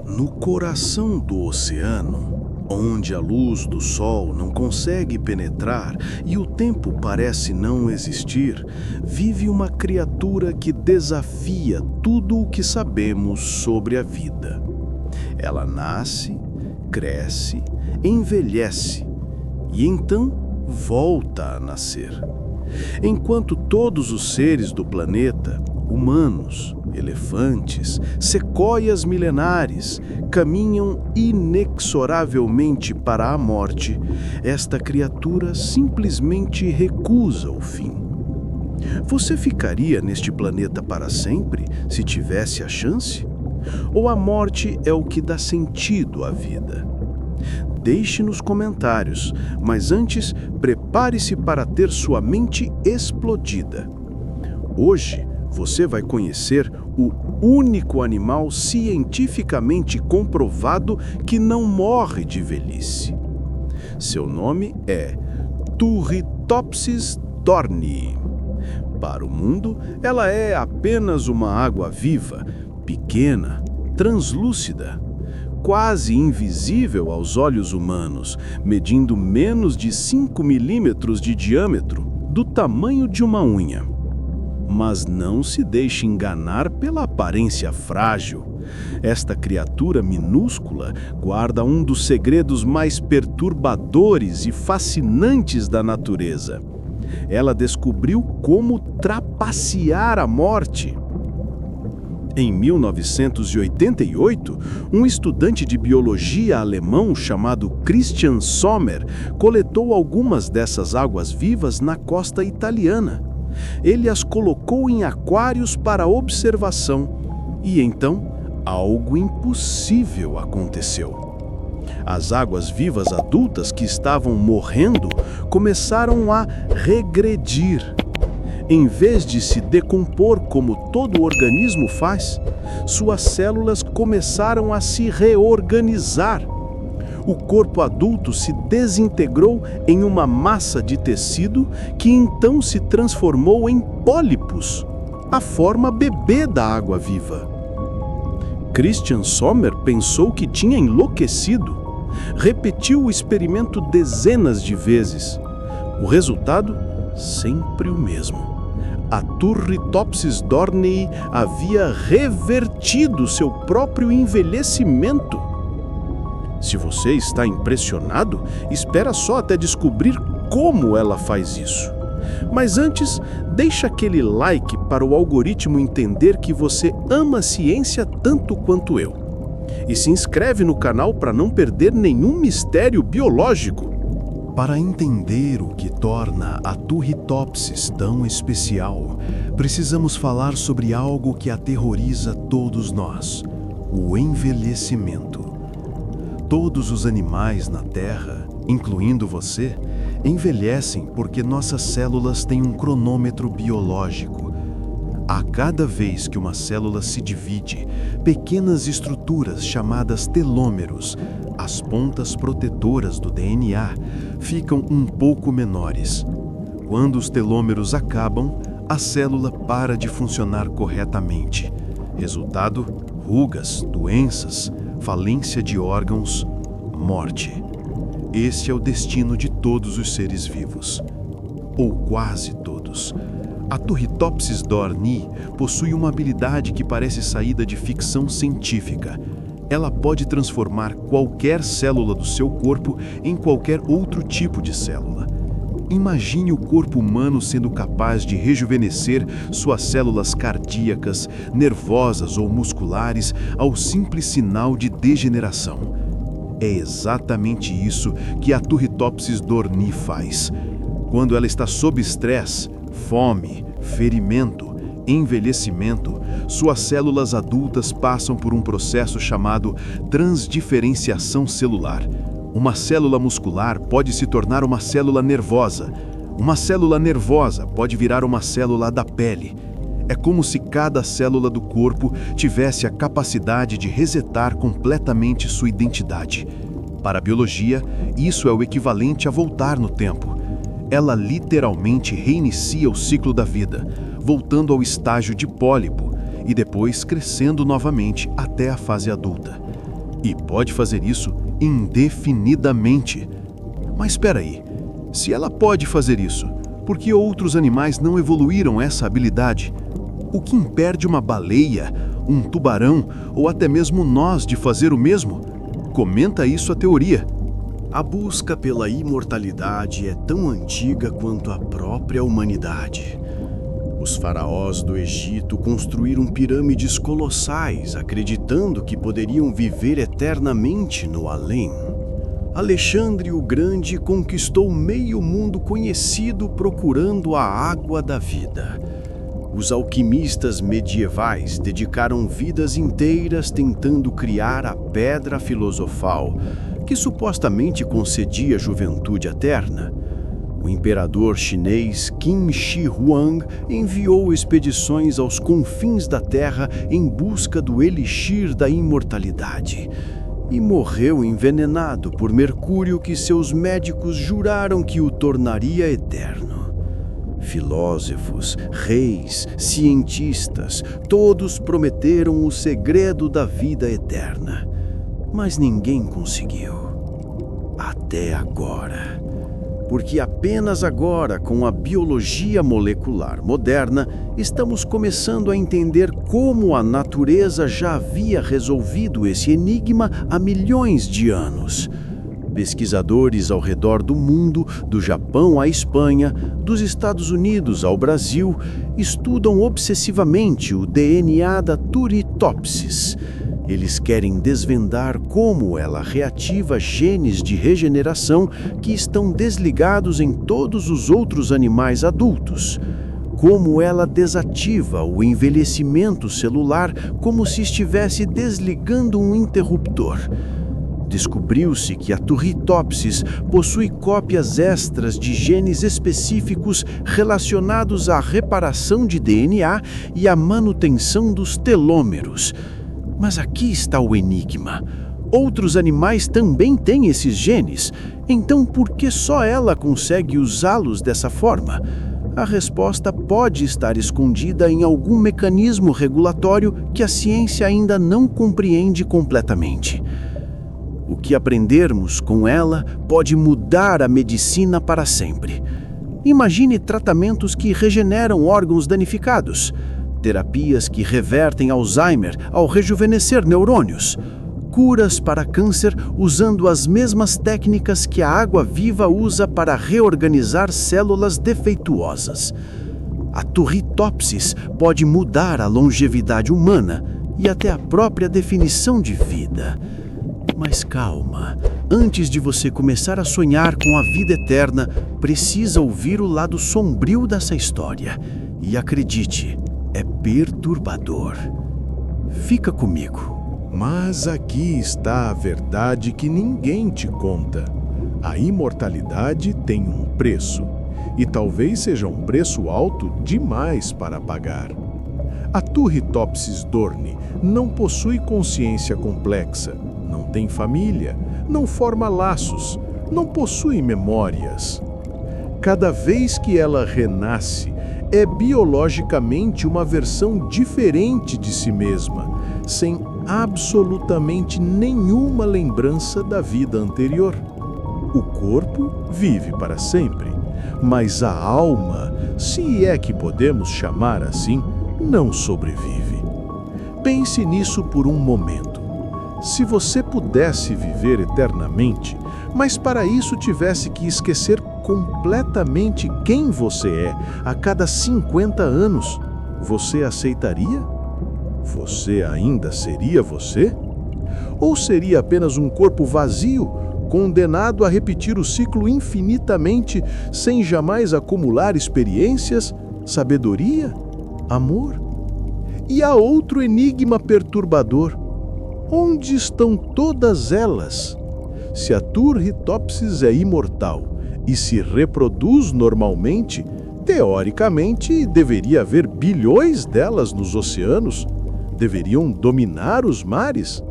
No coração do oceano, onde a luz do sol não consegue penetrar e o tempo parece não existir, vive uma criatura que desafia tudo o que sabemos sobre a vida. Ela nasce, cresce, envelhece e então volta a nascer. Enquanto todos os seres do planeta, humanos, elefantes, sequoias milenares, caminham inexoravelmente para a morte, esta criatura simplesmente recusa o fim. Você ficaria neste planeta para sempre se tivesse a chance? Ou a morte é o que dá sentido à vida? Deixe nos comentários, mas antes, prepare-se para ter sua mente explodida. Hoje, você vai conhecer o único animal cientificamente comprovado que não morre de velhice. Seu nome é Turritopsis dohrnii. Para o mundo, ela é apenas uma água-viva, pequena, translúcida, quase invisível aos olhos humanos, medindo menos de 5 milímetros de diâmetro, do tamanho de uma unha. Mas não se deixe enganar pela aparência frágil. Esta criatura minúscula guarda um dos segredos mais perturbadores e fascinantes da natureza. Ela descobriu como trapacear a morte. Em 1988, um estudante de biologia alemão chamado Christian Sommer coletou algumas dessas águas-vivas na costa italiana. Ele as colocou em aquários para observação e então algo impossível aconteceu. As águas-vivas adultas que estavam morrendo começaram a regredir. Em vez de se decompor como todo organismo faz, suas células começaram a se reorganizar. O corpo adulto se desintegrou em uma massa de tecido que então se transformou em pólipos, a forma bebê da água-viva. Christian Sommer pensou que tinha enlouquecido. Repetiu o experimento dezenas de vezes. O resultado, sempre o mesmo. A Turritopsis dohrnii havia revertido seu próprio envelhecimento. Se você está impressionado, espera só até descobrir como ela faz isso. Mas antes, deixa aquele like para o algoritmo entender que você ama a ciência tanto quanto eu. E se inscreve no canal para não perder nenhum mistério biológico. Para entender o que torna a Turritopsis tão especial, precisamos falar sobre algo que aterroriza todos nós: o envelhecimento. Todos os animais na Terra, incluindo você, envelhecem porque nossas células têm um cronômetro biológico. A cada vez que uma célula se divide, pequenas estruturas chamadas telômeros, as pontas protetoras do DNA, ficam um pouco menores. Quando os telômeros acabam, a célula para de funcionar corretamente. Resultado: rugas, doenças, falência de órgãos, morte. Esse é o destino de todos os seres vivos. Ou quase todos. A Turritopsis dohrnii possui uma habilidade que parece saída de ficção científica. Ela pode transformar qualquer célula do seu corpo em qualquer outro tipo de célula. Imagine o corpo humano sendo capaz de rejuvenescer suas células cardíacas, nervosas ou musculares ao simples sinal de degeneração. É exatamente isso que a Turritopsis dohrnii faz. Quando ela está sob estresse, fome, ferimento, envelhecimento, suas células adultas passam por um processo chamado transdiferenciação celular. Uma célula muscular pode se tornar uma célula nervosa. Uma célula nervosa pode virar uma célula da pele. É como se cada célula do corpo tivesse a capacidade de resetar completamente sua identidade. Para a biologia, isso é o equivalente a voltar no tempo. Ela literalmente reinicia o ciclo da vida, voltando ao estágio de pólipo e depois crescendo novamente até a fase adulta. E pode fazer isso indefinidamente. Mas espera aí, se ela pode fazer isso, por que outros animais não evoluíram essa habilidade? O que impede uma baleia, um tubarão ou até mesmo nós de fazer o mesmo? Comenta isso a teoria. A busca pela imortalidade é tão antiga quanto a própria humanidade. Os faraós do Egito construíram pirâmides colossais, acreditando que poderiam viver eternamente no além. Alexandre o Grande conquistou meio mundo conhecido procurando a água da vida. Os alquimistas medievais dedicaram vidas inteiras tentando criar a pedra filosofal, que supostamente concedia juventude eterna. O imperador chinês Qin Shi Huang enviou expedições aos confins da Terra em busca do elixir da imortalidade e morreu envenenado por mercúrio que seus médicos juraram que o tornaria eterno. Filósofos, reis, cientistas, todos prometeram o segredo da vida eterna, mas ninguém conseguiu. Até agora. Porque apenas agora, com a biologia molecular moderna, estamos começando a entender como a natureza já havia resolvido esse enigma há milhões de anos. Pesquisadores ao redor do mundo, do Japão à Espanha, dos Estados Unidos ao Brasil, estudam obsessivamente o DNA da Turritopsis. Eles querem desvendar como ela reativa genes de regeneração que estão desligados em todos os outros animais adultos. Como ela desativa o envelhecimento celular como se estivesse desligando um interruptor. Descobriu-se que a Turritopsis possui cópias extras de genes específicos relacionados à reparação de DNA e à manutenção dos telômeros. Mas aqui está o enigma. Outros animais também têm esses genes, então por que só ela consegue usá-los dessa forma? A resposta pode estar escondida em algum mecanismo regulatório que a ciência ainda não compreende completamente. O que aprendermos com ela pode mudar a medicina para sempre. Imagine tratamentos que regeneram órgãos danificados, terapias que revertem Alzheimer ao rejuvenescer neurônios, curas para câncer usando as mesmas técnicas que a água-viva usa para reorganizar células defeituosas. A Turritopsis pode mudar a longevidade humana e até a própria definição de vida. Mas calma, antes de você começar a sonhar com a vida eterna, precisa ouvir o lado sombrio dessa história. E acredite, é perturbador. Fica comigo. Mas aqui está a verdade que ninguém te conta. A imortalidade tem um preço, e talvez seja um preço alto demais para pagar. A Turritopsis dorni não possui consciência complexa, não tem família, não forma laços, não possui memórias. Cada vez que ela renasce, é biologicamente uma versão diferente de si mesma, sem absolutamente nenhuma lembrança da vida anterior. O corpo vive para sempre, mas a alma, se é que podemos chamar assim, não sobrevive. Pense nisso por um momento. Se você pudesse viver eternamente, mas para isso tivesse que esquecer completamente quem você é a cada 50 anos, você aceitaria? Você ainda seria você? Ou seria apenas um corpo vazio, condenado a repetir o ciclo infinitamente, sem jamais acumular experiências, sabedoria, amor? E há outro enigma perturbador. Onde estão todas elas? Se a Turritopsis é imortal e se reproduz normalmente, teoricamente deveria haver bilhões delas nos oceanos. Deveriam dominar os mares.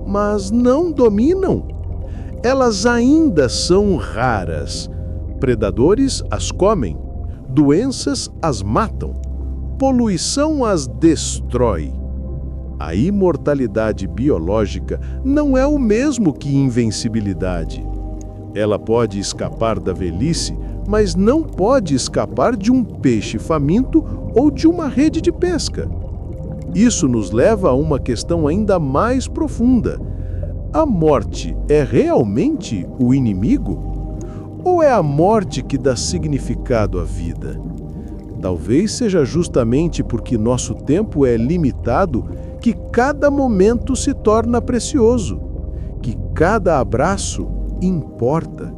Mas não dominam. Elas ainda são raras. Predadores as comem, doenças as matam, poluição as destrói. A imortalidade biológica não é o mesmo que invencibilidade. Ela pode escapar da velhice, mas não pode escapar de um peixe faminto ou de uma rede de pesca. Isso nos leva a uma questão ainda mais profunda. A morte é realmente o inimigo? Ou é a morte que dá significado à vida? Talvez seja justamente porque nosso tempo é limitado que cada momento se torna precioso, que cada abraço importa,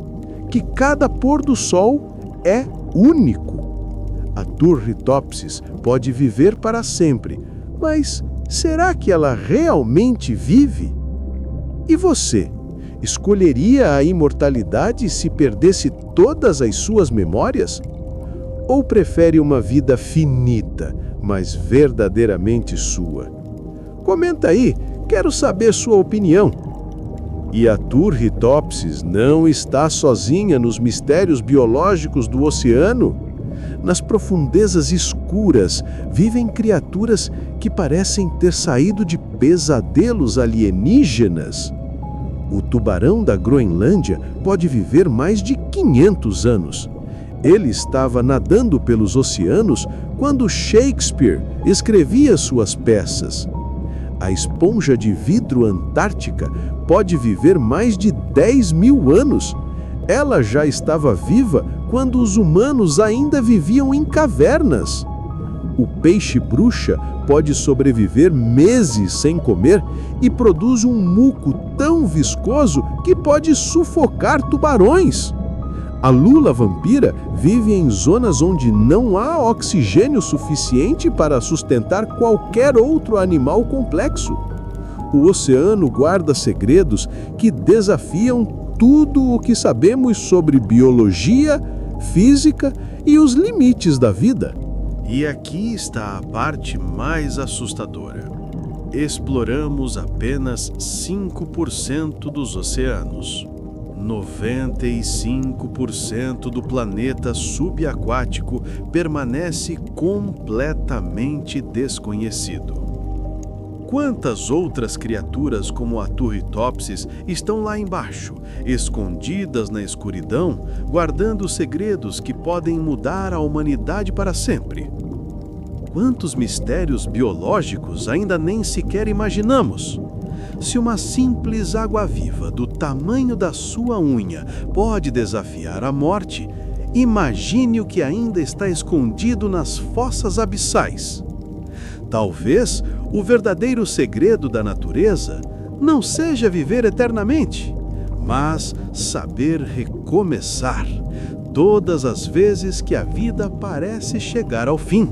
que cada pôr do sol é único. A Turritopsis pode viver para sempre, mas será que ela realmente vive? E você, escolheria a imortalidade se perdesse todas as suas memórias? Ou prefere uma vida finita, mas verdadeiramente sua? Comenta aí, quero saber sua opinião. E a Turritopsis não está sozinha nos mistérios biológicos do oceano? Nas profundezas escuras vivem criaturas que parecem ter saído de pesadelos alienígenas. O tubarão da Groenlândia pode viver mais de 500 anos. Ele estava nadando pelos oceanos quando Shakespeare escrevia suas peças. A esponja de vidro antártica pode viver mais de 10.000 anos. Ela já estava viva quando os humanos ainda viviam em cavernas. O peixe-bruxa pode sobreviver meses sem comer e produz um muco tão viscoso que pode sufocar tubarões. A lula-vampira vive em zonas onde não há oxigênio suficiente para sustentar qualquer outro animal complexo. O oceano guarda segredos que desafiam tudo o que sabemos sobre biologia, física e os limites da vida. E aqui está a parte mais assustadora. Exploramos apenas 5% dos oceanos. 95% do planeta subaquático permanece completamente desconhecido. Quantas outras criaturas como a Turritopsis estão lá embaixo, escondidas na escuridão, guardando segredos que podem mudar a humanidade para sempre? Quantos mistérios biológicos ainda nem sequer imaginamos? Se uma simples água-viva do tamanho da sua unha pode desafiar a morte, imagine o que ainda está escondido nas fossas abissais. Talvez o verdadeiro segredo da natureza não seja viver eternamente, mas saber recomeçar todas as vezes que a vida parece chegar ao fim.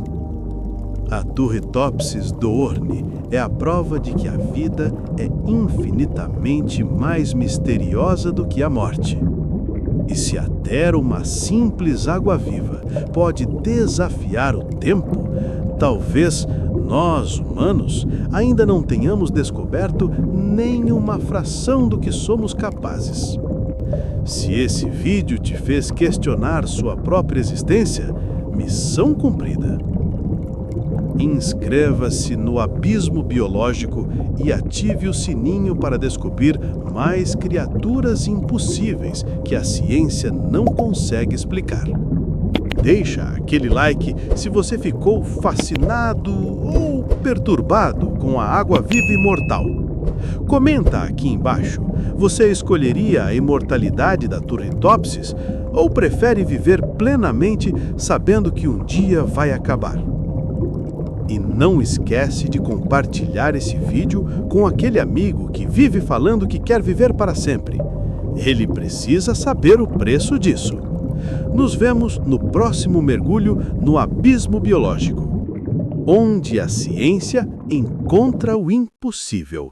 A Turritopsis doorni é a prova de que a vida é infinitamente mais misteriosa do que a morte. E se até uma simples água-viva pode desafiar o tempo, talvez nós, humanos, ainda não tenhamos descoberto nem uma fração do que somos capazes. Se esse vídeo te fez questionar sua própria existência, missão cumprida. Inscreva-se no Abismo Biológico e ative o sininho para descobrir mais criaturas impossíveis que a ciência não consegue explicar. Deixa aquele like se você ficou fascinado ou perturbado com a água-viva imortal. Comenta aqui embaixo, você escolheria a imortalidade da Turritopsis ou prefere viver plenamente sabendo que um dia vai acabar? E não esquece de compartilhar esse vídeo com aquele amigo que vive falando que quer viver para sempre. Ele precisa saber o preço disso. Nos vemos no próximo mergulho no Abismo Biológico, onde a ciência encontra o impossível.